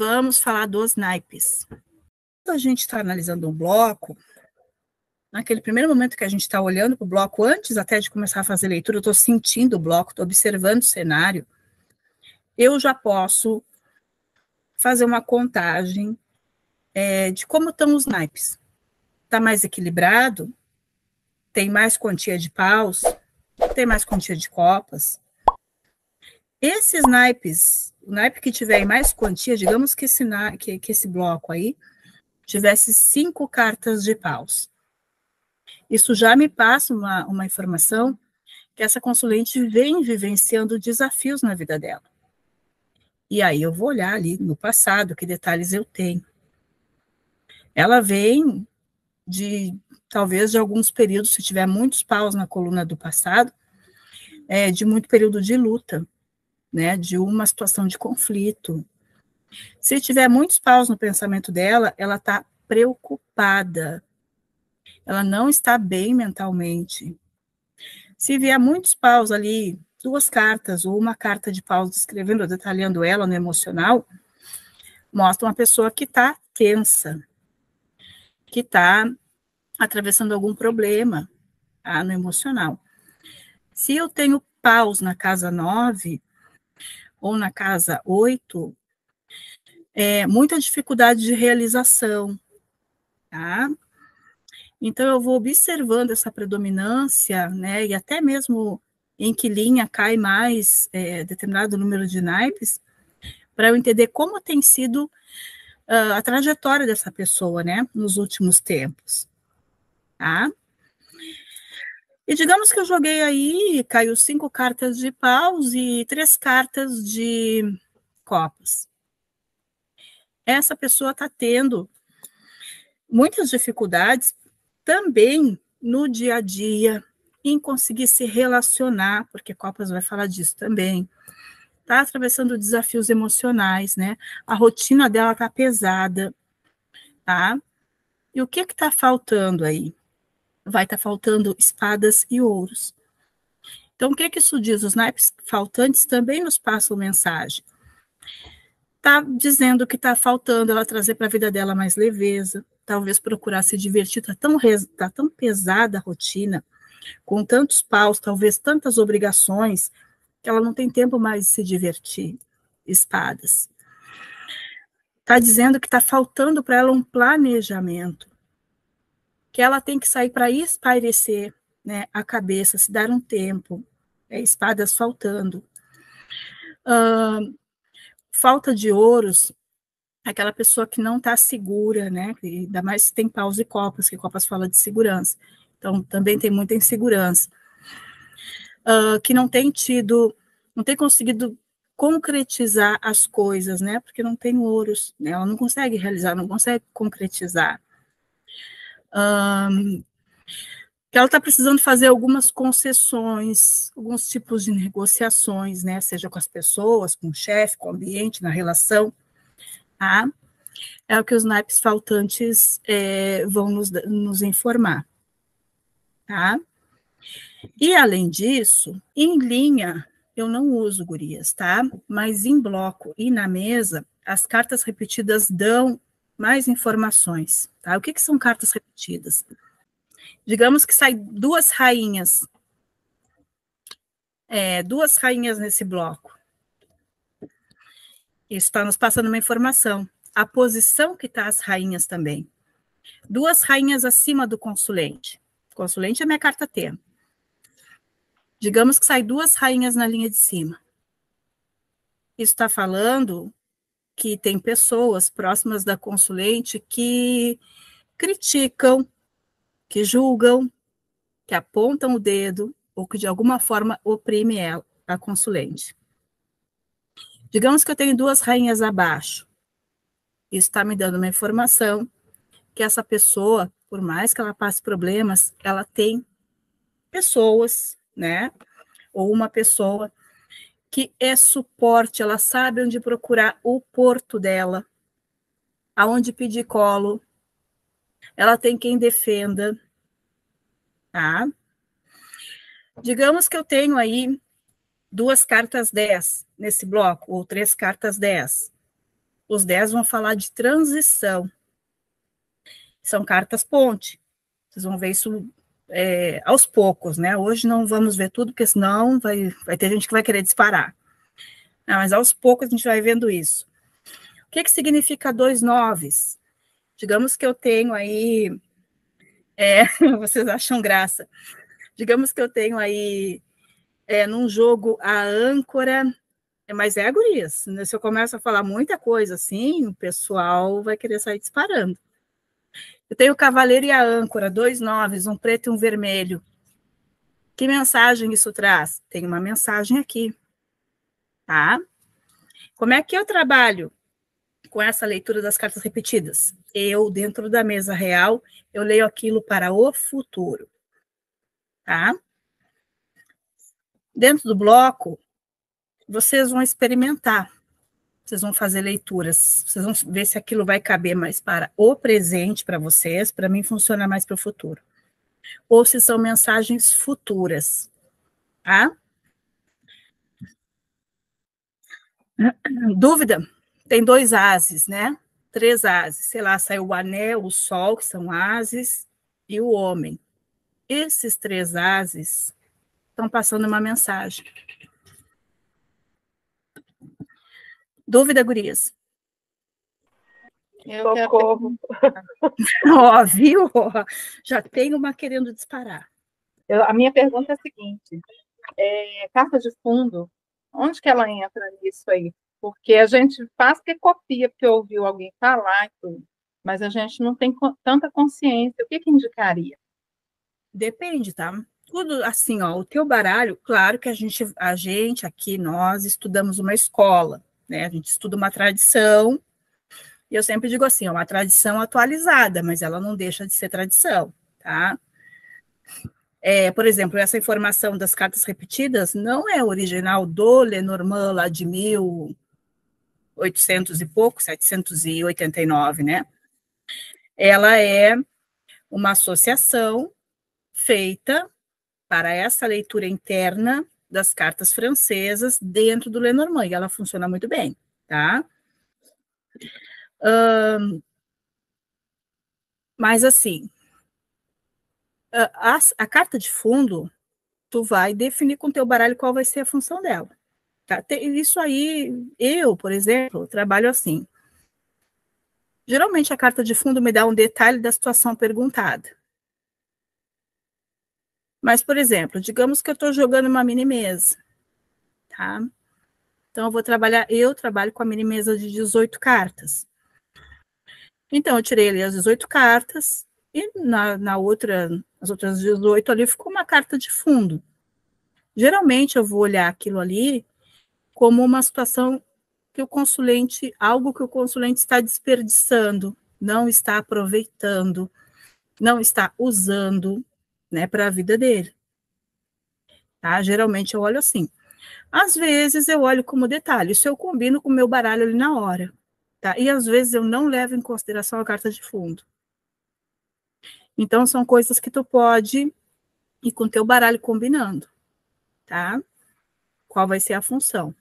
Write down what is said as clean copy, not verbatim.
vamos falar dos naipes. Quando a gente está analisando um bloco, naquele primeiro momento que a gente está olhando para o bloco, antes até de começar a fazer leitura, eu estou sentindo o bloco, estou observando o cenário, eu já posso fazer uma contagem de como estão os naipes. Está mais equilibrado? Tem mais quantia de paus? Tem mais quantia de copas? Esses naipes, o naipe que tiver mais quantia, digamos que esse bloco aí tivesse 5 cartas de paus. Isso já me passa uma informação que essa consulente vem vivenciando desafios na vida dela. E aí eu vou olhar ali no passado, que detalhes eu tenho. Ela vem talvez de alguns períodos, se tiver muitos paus na coluna do passado, de muito período de luta, né, de uma situação de conflito. Se tiver muitos paus no pensamento dela, ela está preocupada, ela não está bem mentalmente. Se vier muitos paus ali, 2 cartas ou uma carta de paus descrevendo, detalhando ela no emocional, mostra uma pessoa que está tensa, que está atravessando algum problema no emocional. Se eu tenho paus na casa 9 ou na casa 8, muita dificuldade de realização, tá? Então, eu vou observando essa predominância, né, e até mesmo em que linha cai mais determinado número de naipes, para eu entender como tem sido a trajetória dessa pessoa, né, nos últimos tempos, tá? E digamos que eu joguei aí, caiu 5 cartas de paus e 3 cartas de copas. Essa pessoa está tendo muitas dificuldades também no dia a dia, em conseguir se relacionar, porque Copas vai falar disso também. Está atravessando desafios emocionais, né? A rotina dela está pesada, tá? E o que está faltando aí? Vai estar faltando espadas e ouros. Então, o que isso diz? Os naipes faltantes também nos passam mensagem. Está dizendo que está faltando ela trazer para a vida dela mais leveza, talvez procurar se divertir, está tão pesada a rotina, com tantos paus, talvez tantas obrigações, que ela não tem tempo mais de se divertir. Espadas. Está dizendo que está faltando para ela um planejamento, que ela tem que sair para espairecer, né, a cabeça, se dar um tempo. Espadas faltando. Falta de ouros, aquela pessoa que não está segura, né? Ainda mais se tem paus e copas, que copas fala de segurança. Então, também tem muita insegurança. Que não tem conseguido concretizar as coisas, né? Porque não tem ouros, né? Ela não consegue realizar, não consegue concretizar. Que ela está precisando fazer algumas concessões, alguns tipos de negociações, né? Seja com as pessoas, com o chefe, com o ambiente, na relação, tá? É o que os naipes faltantes vão nos informar, tá? E, além disso, em linha, eu não uso, gurias, tá? Mas em bloco e na mesa, as cartas repetidas dão mais informações, tá? O que são cartas repetidas? Digamos que sai 2 rainhas, 2 rainhas nesse bloco. Isso está nos passando uma informação. A posição que está as rainhas também. 2 rainhas acima do consulente. O consulente é minha carta tema. Digamos que sai 2 rainhas na linha de cima. Isso está falando que tem pessoas próximas da consulente que criticam, que julgam, que apontam o dedo ou que de alguma forma oprime ela, a consulente. Digamos que eu tenho 2 rainhas abaixo. Isso está me dando uma informação que essa pessoa, por mais que ela passe problemas, ela tem pessoas, né? Ou uma pessoa que é suporte, ela sabe onde procurar o porto dela, aonde pedir colo, ela tem quem defenda, tá? Digamos que eu tenho aí 2 cartas 10 nesse bloco, ou 3 cartas 10. Os 10 vão falar de transição. São cartas ponte. Vocês vão ver isso aos poucos, né? Hoje não vamos ver tudo, porque senão vai ter gente que vai querer disparar. Não, mas aos poucos a gente vai vendo isso. O que significa 2 noves? Digamos que eu tenho aí... vocês acham graça. Digamos que eu tenho aí, num jogo, a âncora... Mas gurias, né? Se eu começo a falar muita coisa assim, o pessoal vai querer sair disparando. Eu tenho o cavaleiro e a âncora, 2 noves, um preto e um vermelho. Que mensagem isso traz? Tem uma mensagem aqui, tá? Como é que eu trabalho com essa leitura das cartas repetidas? Eu, dentro da mesa real, eu leio aquilo para o futuro, tá? Dentro do bloco, vocês vão experimentar. Vocês vão fazer leituras, vocês vão ver se aquilo vai caber mais para o presente para vocês, para mim funciona mais para o futuro. Ou se são mensagens futuras, tá? Dúvida? Tem 2 ases, né? 3 ases, sei lá, saiu o anel, o sol, que são ases, e o homem. Esses 3 ases estão passando uma mensagem. Dúvida, gurias? Socorro. Ó, viu? Já tem uma querendo disparar. A minha pergunta é a seguinte: carta de fundo, onde que ela entra nisso aí? Porque a gente faz que copia, porque ouviu alguém falar e tudo, mas a gente não tem tanta consciência. O que indicaria? Depende, tá? Tudo assim, ó, o teu baralho, claro que a gente aqui, nós estudamos uma escola, né? A gente estuda uma tradição, e eu sempre digo assim, é uma tradição atualizada, mas ela não deixa de ser tradição, tá? Por exemplo, essa informação das cartas repetidas não é original do Lenormand lá de 1800 e pouco, 789, né? Ela é uma associação feita para essa leitura interna das cartas francesas dentro do Lenormand, e ela funciona muito bem, tá? Mas assim, a carta de fundo, tu vai definir com o teu baralho qual vai ser a função dela. Tá? Isso aí, eu, por exemplo, trabalho assim. Geralmente a carta de fundo me dá um detalhe da situação perguntada. Mas, por exemplo, digamos que eu estou jogando uma mini mesa, tá? Então eu trabalho com a mini mesa de 18 cartas. Então, eu tirei ali as 18 cartas e as outras 18 ali ficou uma carta de fundo. Geralmente eu vou olhar aquilo ali como uma situação que algo que o consulente está desperdiçando, não está aproveitando, não está usando, né, para a vida dele. Tá? Geralmente eu olho assim. Às vezes eu olho como detalhe, isso eu combino com o meu baralho ali na hora. Tá? E às vezes eu não levo em consideração a carta de fundo. Então são coisas que tu pode ir com o teu baralho combinando, tá? Qual vai ser a função.